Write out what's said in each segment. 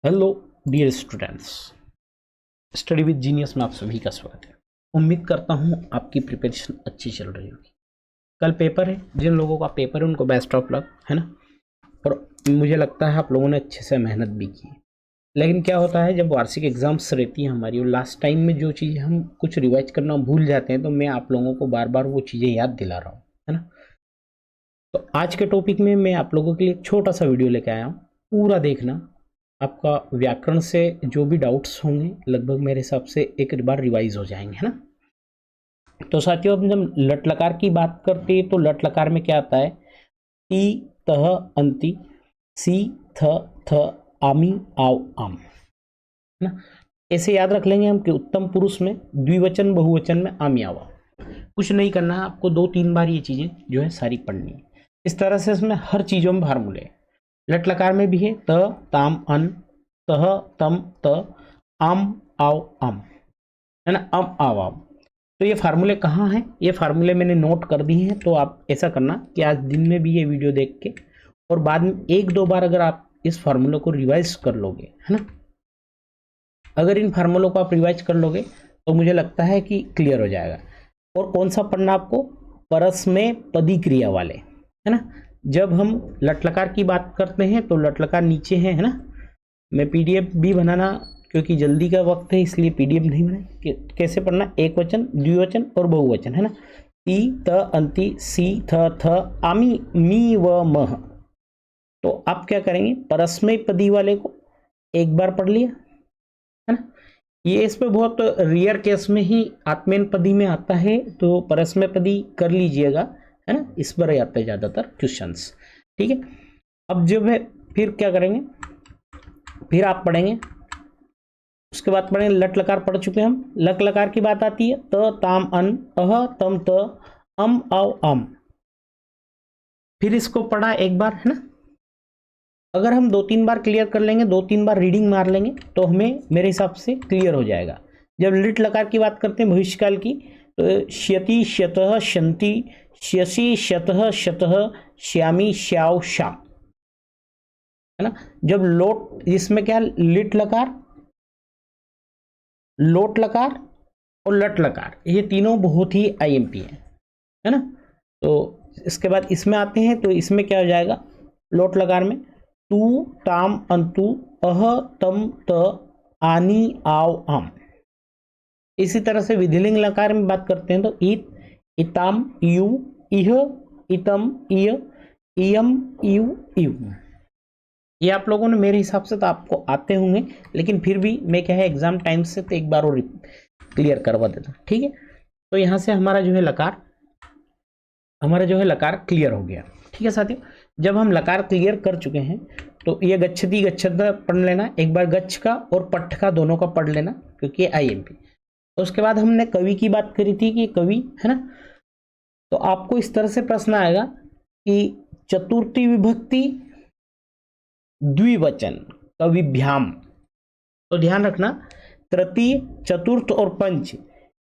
Hello dear students, study with genius में आप सभी का स्वागत है। उम्मीद करता हूँ आपकी प्रिपरेशन अच्छी चल रही होगी। कल पेपर है, जिन लोगों का पेपर है उनको बेस्ट ऑफ लक, है ना। और मुझे लगता है आप लोगों ने अच्छे से मेहनत भी की। लेकिन क्या होता है, जब वार्षिक एग्जाम्स रहती हैं हमारी और लास्ट टाइम में जो चीज़ें हम कुछ रिवाइज करना भूल जाते हैं, तो मैं आप लोगों को बार बार वो चीज़ें याद दिला रहा हूँ, है ना। तो आज के टॉपिक में मैं आप लोगों के लिए एक छोटा सा वीडियो लेके आया हूँ, पूरा देखना। आपका व्याकरण से जो भी डाउट्स होंगे लगभग मेरे हिसाब से एक बार रिवाइज हो जाएंगे, है ना। तो साथियों, अब जब लट लकार की बात करते हैं तो लट लकार में क्या आता है? टी, तह, अंति, सी, थ, थ, आमी, आव, आम, है ना। ऐसे याद रख लेंगे हम कि उत्तम पुरुष में, द्विवचन बहुवचन में आमी, आवा। कुछ नहीं करना है आपको, 2-3 बार ये चीजें जो है सारी पढ़नी है। इस तरह से इसमें हर चीजों में फार्मूले लट लकार में भी है। त, ताम, अन, तह, तम, त, आम, आव, आम, है ना। अम, आव, आम। तो ये फार्मूले कहाँ हैं? ये फार्मूले मैंने नोट कर दिए हैं। तो आप ऐसा करना कि आज दिन में भी ये वीडियो देख के और बाद में 1-2 बार अगर आप इस फार्मूले को रिवाइज कर लोगे, है ना, अगर इन फार्मूलों को आप रिवाइज कर लोगे तो मुझे लगता है कि क्लियर हो जाएगा। और कौन सा पढ़ना आपको? परस्मैपदी क्रिया वाले, है ना। जब हम लट लकार की बात करते हैं तो लट लकार नीचे है ना। मैं पीडीएफ भी बनाना, क्योंकि जल्दी का वक्त है इसलिए पीडीएफ नहीं बनाए। कैसे पढ़ना? एक वचन, द्विवचन और बहुवचन, है ना। ती, त, अंति, सी, थ, थ, आमी, मी व मह। तो आप क्या करेंगे? परस्मैपदी वाले को एक बार पढ़ लिया, है ना। ये इसमें बहुत रेयर केस में ही आत्मेनपदी में आता है, तो परस्मैपदी कर लीजिएगा, है ना। इस पर आते हैं ज़्यादातर क्वेश्चंस, ठीक है। अब जब है फिर क्या करेंगे? फिर आप पढ़ेंगे, उसके बाद पढ़ेंगे लट लकार पढ़ चुके हम। लट लकार की बात आती है त, ताम, अन, अह, तम, त, अम, आव, आम। फिर इसको पढ़ा एक बार, है ना। अगर हम 2-3 बार क्लियर कर लेंगे, 2-3 बार रीडिंग मार लेंगे तो हमें मेरे हिसाब से क्लियर हो जाएगा। जब लिट लकार की बात करते हैं भविष्यकाल की, तो श्यति, श्यतः, शंति, श्यसि, शतः, शतः, श्यामी, श्याव, श्याम, है ना। जब लोट, इसमें क्या? लिट लकार, लोट लकार और लट लकार, ये तीनों बहुत ही आईएमपी है ना। तो इसके बाद इसमें आते हैं, तो इसमें क्या हो जाएगा? लोट लकार में तू, ताम, अंतु, अह, तम, त, आनी, आव, आम। इसी तरह से विधिलिंग लकार में बात करते हैं तो इत, इताम, यू, इह, इतम, इय, इयम, इयु, इव। ये आप लोगों ने मेरे हिसाब से तो आपको आते होंगे, लेकिन फिर भी मैं क्या है एग्जाम टाइम से तो एक बार और क्लियर करवा देता हूँ, ठीक है। तो यहाँ से हमारा जो है लकार क्लियर हो गया, ठीक है साथियों। जब हम लकार क्लियर कर चुके हैं तो ये गच्छति, गच्छत पढ़ लेना एक बार, गच्छ का और पट्ठ का दोनों का पढ़ लेना, क्योंकि ये आईएमपी। तो उसके बाद हमने कवि की बात करी थी कि कवि, है ना। तो आपको इस तरह से प्रश्न आएगा कि चतुर्थी विभक्ति द्विवचन कविभ्याम। तो ध्यान रखना, तृतीय, चतुर्थ और पंच,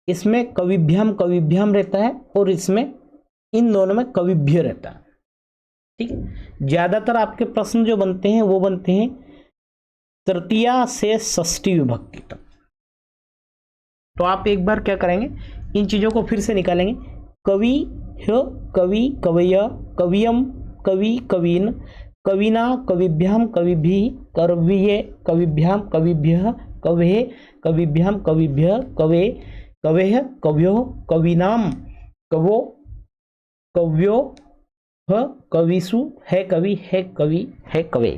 इसमें कविभ्याम कविभ्याम रहता है और इसमें इन दोनों में कविभ्य रहता है, ठीक है। ज्यादातर आपके प्रश्न जो बनते हैं वो बनते हैं तृतीया से षष्ठी विभक्ति तक। तो आप एक बार क्या करेंगे, इन चीजों को फिर से निकालेंगे। कवि, कवि, कवय, कवियम, कवि, कवीन, कविना, कविभ्याम, कविभि, कविये, कविभ्याम, कविभ्यः, कवे, कविभ्याम, कविभ्य, कवे, कवेः, कव्यो, कवीनाम, कवो, कव्यो, कविसु, है कवि, है कवि, है कवे।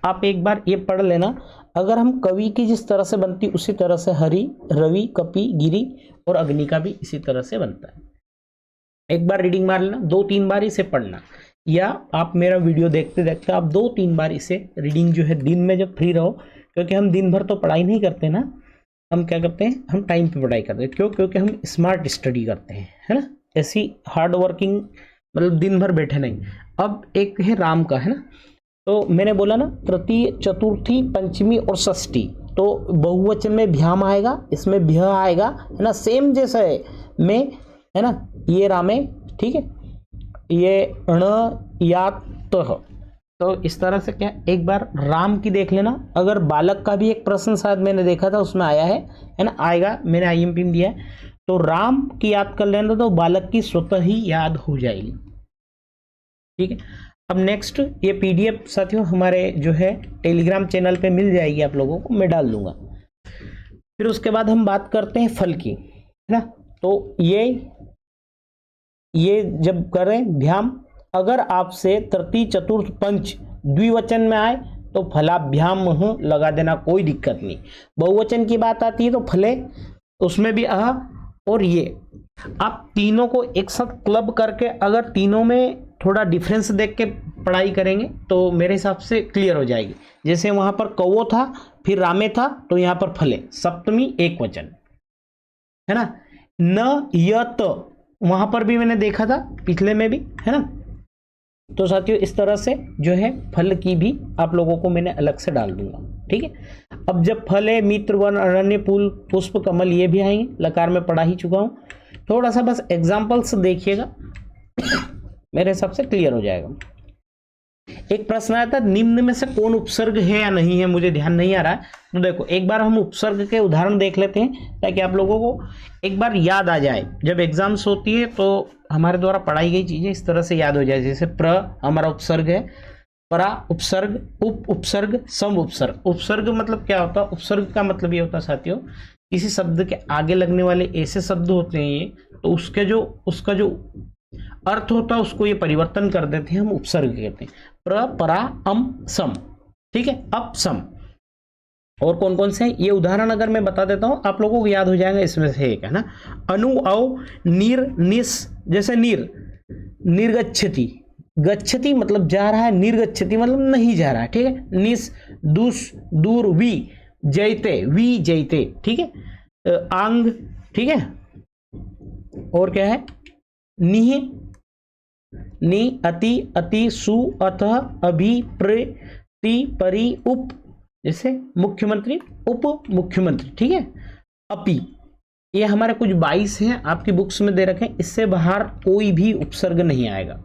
आप एक बार ये पढ़ लेना। अगर हम कवि की जिस तरह से बनती उसी तरह से हरि, रवि, कपि, गिरि और अग्नि का भी इसी तरह से बनता है। एक बार रीडिंग मार लेना, 2-3 बार इसे पढ़ना, या आप मेरा वीडियो देखते देखते आप 2-3 बार इसे रीडिंग जो है दिन में जब फ्री रहो, क्योंकि हम दिन भर तो पढ़ाई नहीं करते ना, हम क्या करते हैं, हम टाइम पे पढ़ाई करते हैं। क्यों? क्योंकि हम स्मार्ट स्टडी करते हैं, है ना। ऐसी हार्ड वर्किंग, मतलब दिन भर बैठे नहीं। अब एक है राम का, है ना। तो मैंने बोला ना, तृतीय, चतुर्थी, पंचमी और षष्ठी, तो बहुवचन में भ्याम आएगा, इसमें भ्य आएगा, है ना। सेम जैसा है में, है ना। ये रामे, ठीक है। ये ण, या, तह, तो इस तरह से क्या, एक बार राम की देख लेना। अगर बालक का भी एक प्रश्न शायद मैंने देखा था उसमें आया है ना, आएगा, मैंने आईएमपी में दिया है। तो राम की याद कर लेना तो बालक की स्वतः ही याद हो जाएगी। ठीक है, अब नेक्स्ट ये पीडीएफ साथियों हमारे जो है टेलीग्राम चैनल पे मिल जाएगी, आप लोगों को मैं डाल दूंगा। फिर उसके बाद हम बात करते हैं फल की, है ना। तो ये जब करें ध्यान, अगर आपसे तृतीय चतुर्थ पंच द्विवचन में आए तो फलाभ्याम लगा देना, कोई दिक्कत नहीं। बहुवचन की बात आती है तो फले, उसमें भी अह और ये, आप तीनों को एक साथ क्लब करके अगर तीनों में थोड़ा डिफरेंस देख के पढ़ाई करेंगे तो मेरे हिसाब से क्लियर हो जाएगी। जैसे वहां पर कौवो था, फिर रामे था, तो यहाँ पर फले सप्तमी एक वचन, है ना। न यत वहां पर भी मैंने देखा था पिछले में भी, है ना। तो साथियों इस तरह से जो है फल की भी आप लोगों को मैंने अलग से डाल दूंगा। ठीक है, अब जब फल है, मित्र, वन, अरण्य, पुल, पुष्प, कमल, ये भी आएंगे। लकार में पढ़ा ही चुका हूं, थोड़ा सा बस एग्जाम्पल्स देखिएगा मेरे हिसाब से क्लियर हो जाएगा। एक प्रश्न आया था निम्न में से कौन उपसर्ग है या नहीं है, मुझे ध्यान नहीं आ रहा है। तो देखो एक बार हम उपसर्ग के उदाहरण देख लेते हैं ताकि आप लोगों को एक बार याद आ जाए। जब एग्जाम्स होती है तो हमारे द्वारा पढ़ाई गई चीजें इस तरह से याद हो जाए। जैसे प्र हमारा उपसर्ग है, परा उपसर्ग, उप उपसर्ग, सम उपसर्ग। उपसर्ग मतलब क्या होता है, उपसर्ग का मतलब ये होता है साथियों, किसी शब्द के आगे लगने वाले ऐसे शब्द होते हैं ये, तो उसका जो अर्थ होता है उसको ये परिवर्तन कर देते हैं, हम उपसर्ग कहते हैं। प्र, परा, अम, सम। ठीक है, अप, सम। और कौन कौन से ये उदाहरण अगर मैं बता देता हूं आप लोगों को याद हो जाएगा। इसमें से एक है ना, अनु, औ, नीर, निस। जैसे नीर, निर्गच्छति, गच्छति मतलब जा रहा है, निर्गच्छति मतलब नहीं जा रहा है। ठीक है, निस, दुस, दूर, वी, जयते, वी जयते। ठीक है, आंग। ठीक है, और क्या है, निह, नि, अति, अति, सु, अतः, अभि, प्र, ति, परि, उप। जैसे मुख्यमंत्री, उप मुख्यमंत्री। ठीक है, अपि। ये हमारे कुछ 22 हैं, आपकी बुक्स में दे रखे हैं, इससे बाहर कोई भी उपसर्ग नहीं आएगा।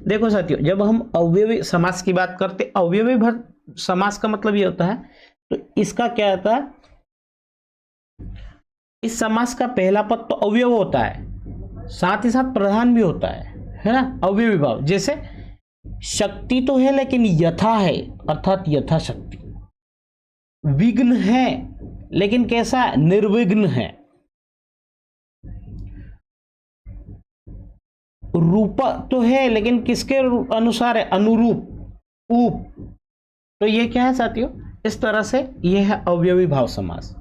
देखो साथियों, जब हम अवयवी समास की बात करते, अवयवी समास का मतलब ये होता है, तो इसका क्या होता है, इस समास का पहला पद तो अवयव होता है, साथ ही साथ प्रधान भी होता है ना, अवयवी भाव। जैसे शक्ति तो है लेकिन यथा है, अर्थात यथा शक्ति। विघ्न है लेकिन कैसा है, निर्विघ्न है। रूप तो है लेकिन किसके अनुसार है, अनुरूप, ऊप। तो ये क्या है साथियों, इस तरह से ये है अवयवी भाव समास।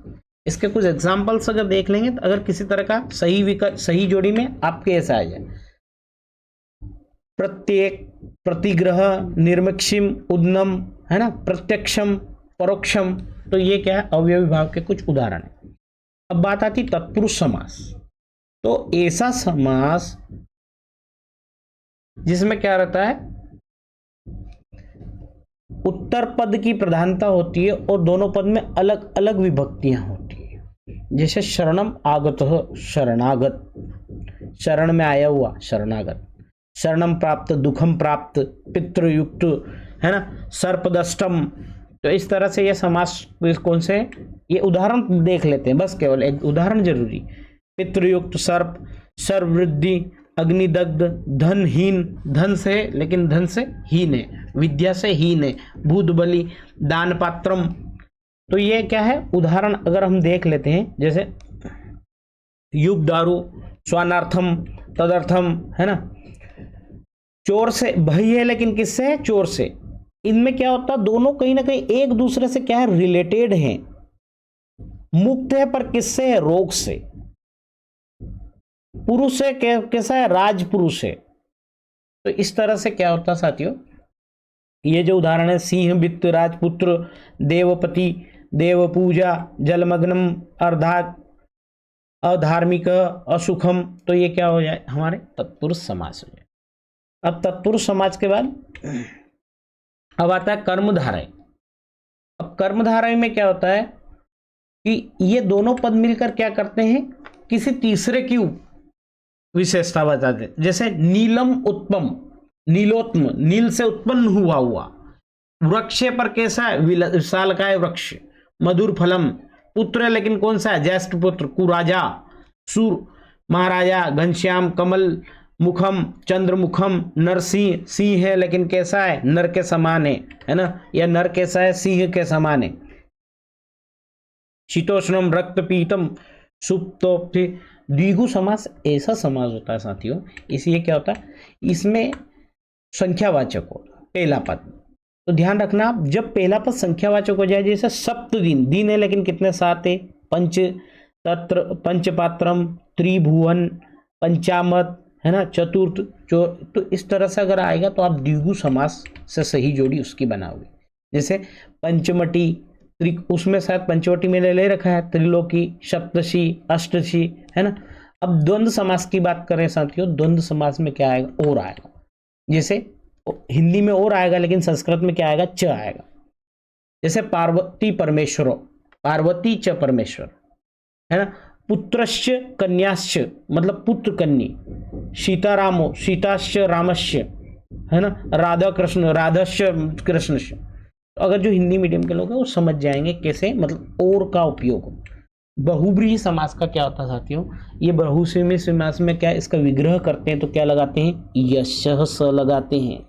इसके कुछ एग्जाम्पल्स अगर देख लेंगे तो अगर किसी तरह का सही विकल्प सही जोड़ी में आपके ऐसा आ जाए, प्रत्येक, प्रतिग्रह, निर्मक्षिम, उद्नम, है ना, प्रत्यक्षम, परोक्षम। तो ये क्या है, अवयवी भाव के कुछ उदाहरण है। अब बात आती तत्पुरुष समास। तो ऐसा समास जिसमें क्या रहता है, उत्तर पद की प्रधानता होती है और दोनों पद में अलग अलग विभक्तियां होती है। जैसे शरणम आगत, शरणागत, शरण में आया हुआ, शरणागत। शरणम प्राप्त, दुखम प्राप्त, पितृयुक्त, है ना, सर्पदष्टम। तो इस तरह से ये समास कौन से, ये उदाहरण देख लेते हैं, बस केवल एक उदाहरण जरूरी। पितृयुक्त, सर्प, सर्ववृद्धि, अग्निदग्ध, धनहीन, धन से लेकिन धन से हीन है, विद्या से हीन है, भूत बलि, दान पात्रम। तो ये क्या है, उदाहरण अगर हम देख लेते हैं, जैसे युग दारू, स्वानार्थम, तदर्थम, है ना। चोर से भय है लेकिन किससे है, चोर से। इनमें क्या होता है, दोनों कहीं ना कहीं एक दूसरे से क्या है, रिलेटेड हैं। मुक्त है पर किससे है, रोग से। पुरुष है कैसा है, राजपुरुष है। तो इस तरह से क्या होता साथियों, ये जो उदाहरण है, सिंह, वित्त, राजपुत्र, देवपति, देवपूजा, जलमग्नम, अधार्मिक, असुखम। तो ये क्या हो जाए, हमारे तत्पुरुष समास हो जाए। अब तत्पुरुष समाज के बाद अब आता है कर्मधारय। अब कर्मधारय में क्या होता है कि ये दोनों पद मिलकर क्या करते हैं, किसी तीसरे की विशेषता बताते हैं। जैसे नीलम उत्पम, नीलोत्म, नील से उत्पन्न हुआ हुआ, वृक्ष पर कैसा है, विशालकाय वृक्ष। मधुर फलम, पुत्र है लेकिन कौन सा है, ज्येष्ठ पुत्र। कुराजा, सूर महाराजा। घनश्याम, कमल मुखम, चंद्रमुखम। नरसिंह, सिंह है लेकिन कैसा है, नर के समान है ना, या नर कैसा है, सिंह के समान है। शीतोष्णम, रक्तपीतम, सुप्तोक्ति। द्विगु समास ऐसा समास होता है साथियों, इसलिए क्या होता है, इसमें संख्यावाचक हो पहला पद, तो ध्यान रखना आप, जब पहला पद संख्यावाचक हो जाए, जैसे सप्त दिन, दिन है लेकिन कितने 7 है, पंच तत्र, पंचपात्रम, त्रिभुवन, पंचामत, है ना, चतुर्थ, तो इस तरह से अगर आएगा तो आप द्विगु समास से सही जोड़ी उसकी बनाओगे। जैसे पंचमटी, उसमें शायद पंचवटी में ले रखा है, त्रिलोकी, सप्तशी, अष्टशी, है ना। अब द्वंद्व समास की बात करें साथियों, द्वंद्व समास में क्या आएगा, और आएगा। जैसे हिंदी में और आएगा लेकिन संस्कृत में क्या आएगा, च आएगा। जैसे पार्वती परमेश्वरो, पार्वती च परमेश्वर, है ना। पुत्रश्च कन्याश्च, मतलब पुत्र कन्या। सीतारामो, सीताश्च रामश्च, है ना। राधा कृष्ण, राधश्च कृष्णश्च। अगर जो हिंदी मीडियम के लोग हैं वो समझ जाएंगे कैसे, मतलब और का उपयोग। बहुब्रीहि समास का क्या होता है साथियों, ये बहुब्रीहि समास में क्या, इसका विग्रह करते हैं तो क्या लगाते हैं, यशः स लगाते हैं।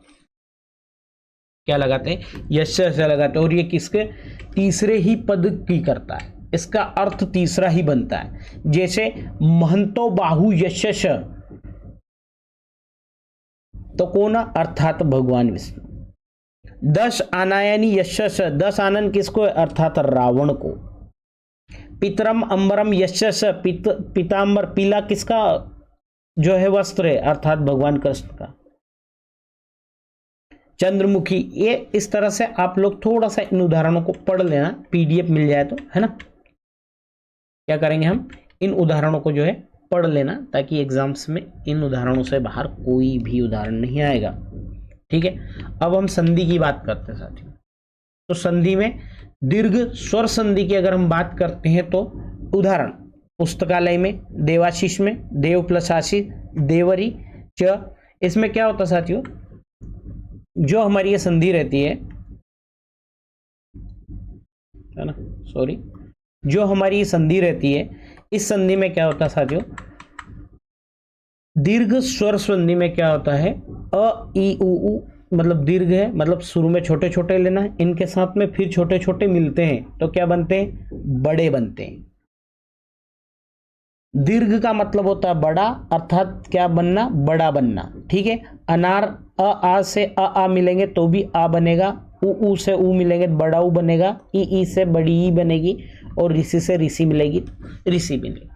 क्या लगाते हैं, यशः स लगाते हैं। और ये किसके, तीसरे ही पद की करता है, इसका अर्थ तीसरा ही बनता है। जैसे महंतो बाहु यशश, तो कौन, अर्थात भगवान विष्णु। 10 आनयनी यशश, 10 आनन किसको, अर्थात रावण को। पितरम अंबरम यशश, पीतांबर, पीला किसका जो है वस्त्र है, अर्थात भगवान कृष्ण का। चंद्रमुखी, ये इस तरह से आप लोग थोड़ा सा इन उदाहरणों को पढ़ लेना, पीडीएफ मिल जाए तो, है ना। क्या करेंगे हम, इन उदाहरणों को जो है पढ़ लेना, ताकि एग्जाम्स में इन उदाहरणों से बाहर कोई भी उदाहरण नहीं आएगा। ठीक है, अब हम संधि की बात करते हैं साथियों। तो संधि में दीर्घ स्वर संधि की अगर हम बात करते हैं तो उदाहरण, पुस्तकालय में, देवाशीष में, देव प्लस आशीष, देवरी च। इसमें क्या होता है साथियों, जो हमारी ये संधि रहती है ना, सॉरी, जो हमारी ये संधि रहती है, इस संधि में क्या होता है साथियों, दीर्घ स्वर संधि में क्या होता है, अ ई उ मतलब दीर्घ है, मतलब शुरू में छोटे छोटे लेना है, इनके साथ में फिर छोटे छोटे मिलते हैं तो क्या बनते हैं, बड़े बनते हैं। दीर्घ का मतलब होता है बड़ा, अर्थात क्या बनना, बड़ा बनना। ठीक है, अनार, अ आ से आ मिलेंगे तो भी आ बनेगा, उ से उ मिलेंगे बड़ा उ बनेगा, ई से बड़ी ई बनेगी, और ऋषि से ऋषि मिलेगी, ऋषि बनेगी।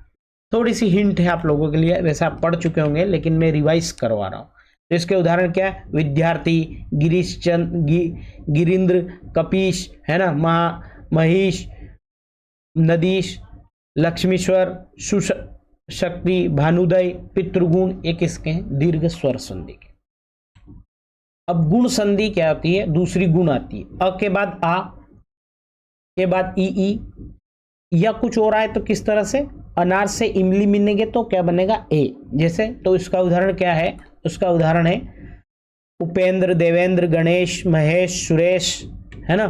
थोड़ी सी हिंट है आप लोगों के लिए, वैसे आप पढ़ चुके होंगे लेकिन मैं रिवाइज करवा रहा हूँ। तो इसके उदाहरण क्या है, विद्यार्थी, गिरीश चंद, गिरीन्द्र, कपीश, है ना, महिष, नदीश, लक्ष्मीश्वर, सुशक्ति, भानुदय, पितृगुण, ये किसके हैं, दीर्घ स्वर संधि के। अब गुण संधि क्या होती है, दूसरी गुण आती है, अ के बाद आ, के बाद ई, या कुछ और आए तो किस तरह से, अनार से इमली मिलेंगे तो क्या बनेगा, ए। जैसे, तो इसका उदाहरण क्या है, उसका उदाहरण है उपेंद्र, देवेंद्र, गणेश, महेश, सुरेश, है ना,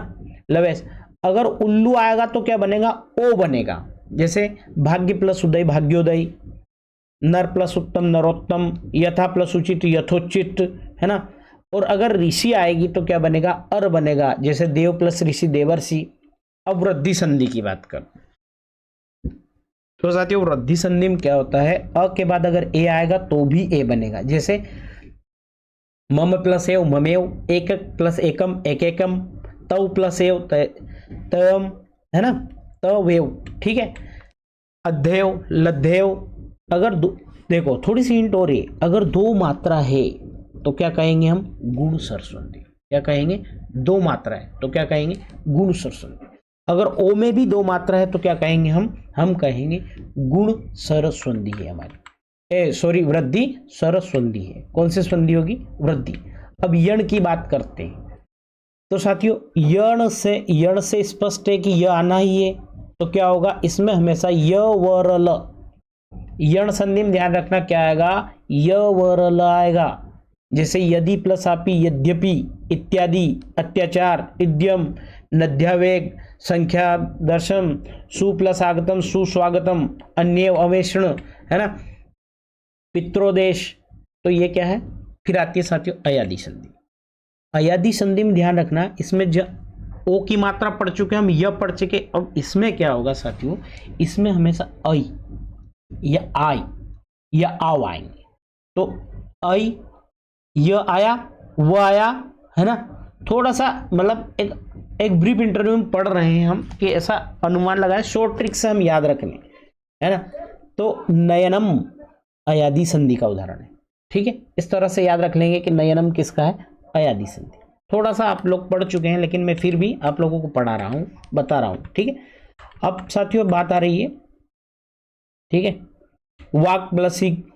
लवेश। अगर उल्लू आएगा तो क्या बनेगा, ओ बनेगा। जैसे भाग्य प्लस उदय, भाग्योदय, नर प्लस उत्तम, नरोत्तम, यथा प्लस उचित, यथोचित, है ना। और अगर ऋषि आएगी तो क्या बनेगा, अर बनेगा। जैसे देव प्लस ऋषि, देवर्षि। अब वृद्धि संधि की बात कर, तो साथियों वृद्धि संधि में क्या होता है, अ के बाद अगर ए आएगा तो भी ए बनेगा। जैसे मम प्लस एव, ममेव, एक प्लस एकम, एक, तव प्लस एव, तम, है ना, तवेव। ठीक है, अध्येव, लद्धेव। अगर देखो थोड़ी सी हिंट और है, अगर 2 मात्रा है तो क्या कहेंगे हम, गुण स्वर संधि। क्या कहेंगे, 2 मात्रा है तो क्या कहेंगे, गुण स्वर संधि। अगर ओ में भी 2 मात्रा है तो क्या कहेंगे हम कहेंगे गुण स्वर संधि है हमारी, सॉरी वृद्धि स्वर संधि है। कौन सी संधि होगी, वृद्धि। अब यण की बात करते हैं तो साथियों यण से स्पष्ट है कि यह आना ही है, तो क्या होगा, इसमें हमेशा य वर ल, यण संधि में ध्यान रखना क्या आएगा, य वर ल आएगा। जैसे यदि प्लस आपी, यद्यपि, इत्यादि, अत्याचार, इद्यम, नद्यावेग, संख्या दर्शन, सु प्लस आगतम, सुस्वागतम, अन्य अवेषण, है ना, पित्रोदेश। तो ये क्या है? फिर आती है साथियों अयादी संधि। अयादी संधि में ध्यान रखना, इसमें ओ की मात्रा पढ़ चुके हम, य पढ़ चुके। अब इसमें क्या होगा साथियों, इसमें हमेशा ऐ या आई या आव आएंगे। तो ऐ, य आया, वो आया, है ना। थोड़ा सा मतलब एक ब्रीफ इंटरव्यू में पढ़ रहे हैं हम कि ऐसा अनुमान लगाए, शॉर्ट ट्रिक से हम याद रखने, है ना। तो नयनम अयादी संधि का उदाहरण है, ठीक है। इस तरह से याद रख लेंगे कि नयनम किसका है? अयादी संधि। थोड़ा सा आप लोग पढ़ चुके हैं, लेकिन मैं फिर भी आप लोगों को पढ़ा रहा हूं, बता रहा हूं, ठीक है। अब साथियों बात आ रही है, ठीक है, वाक प्लस ईक।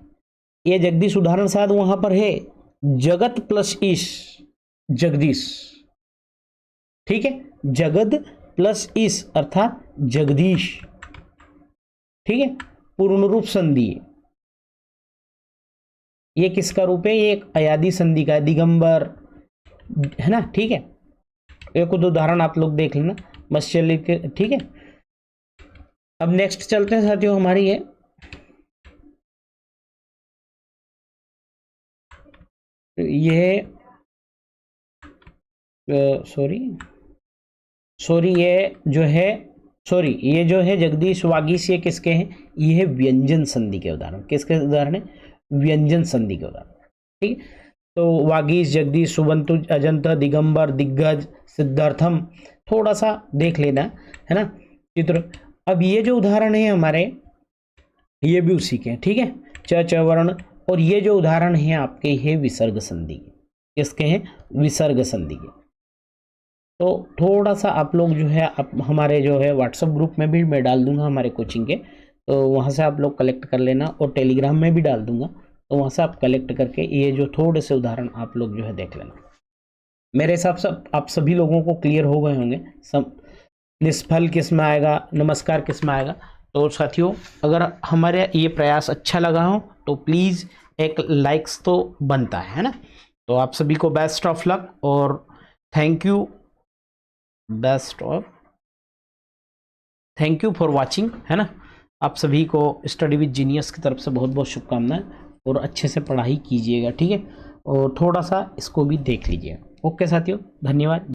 ये जगदीश उदाहरण शायद वहां पर है, जगत प्लस ईश, जगदीश, ठीक है। जगद प्लस ईश अर्थात जगदीश, ठीक है। पूर्ण रूप संधि, ये किसका रूप है? ये एक अयादी संधि का है, दिगंबर, है ना, ठीक है। एक खुद उदाहरण आप लोग देख लेना, मत्स्य लिख के, ठीक है। अब नेक्स्ट चलते हैं साथियों, हमारी है ये ये जो है जगदीश, वागीश, ये किसके हैं? ये है व्यंजन संधि के उदाहरण। किसके उदाहरण है? व्यंजन संधि के उदाहरण, ठीक है। तो वागीश, जगदीश, सुबंतु, अजंता, दिगंबर, दिग्गज, सिद्धार्थम, थोड़ा सा देख लेना, है ना, चित्र। अब ये जो उदाहरण है हमारे, ये भी उसी के हैं, ठीक है, च वर्ण। और ये जो उदाहरण है आपके, ये विसर्ग संधि के। किसके हैं? विसर्ग संधि के। तो थोड़ा सा आप लोग जो है, आप हमारे जो है व्हाट्सएप ग्रुप में भी मैं डाल दूंगा हमारे कोचिंग के, तो वहाँ से आप लोग कलेक्ट कर लेना, और टेलीग्राम में भी डाल दूंगा, तो वहाँ से आप कलेक्ट करके ये जो थोड़े से उदाहरण आप लोग जो है देख लेना। मेरे हिसाब से आप सभी लोगों को क्लियर हो गए होंगे, सब निष्फल किस में आएगा, नमस्कार किस में आएगा। तो साथियों, अगर हमारे ये प्रयास अच्छा लगा हो तो प्लीज़ एक लाइक्स तो बनता है ना। तो आप सभी को बेस्ट ऑफ लक और thank you, thank you for watching, है ना। आप सभी को स्टडी विद जीनियस की तरफ से बहुत बहुत शुभकामनाएं, और अच्छे से पढ़ाई कीजिएगा, ठीक है। और थोड़ा सा इसको भी देख लीजिएगा। ओके साथियों, धन्यवाद।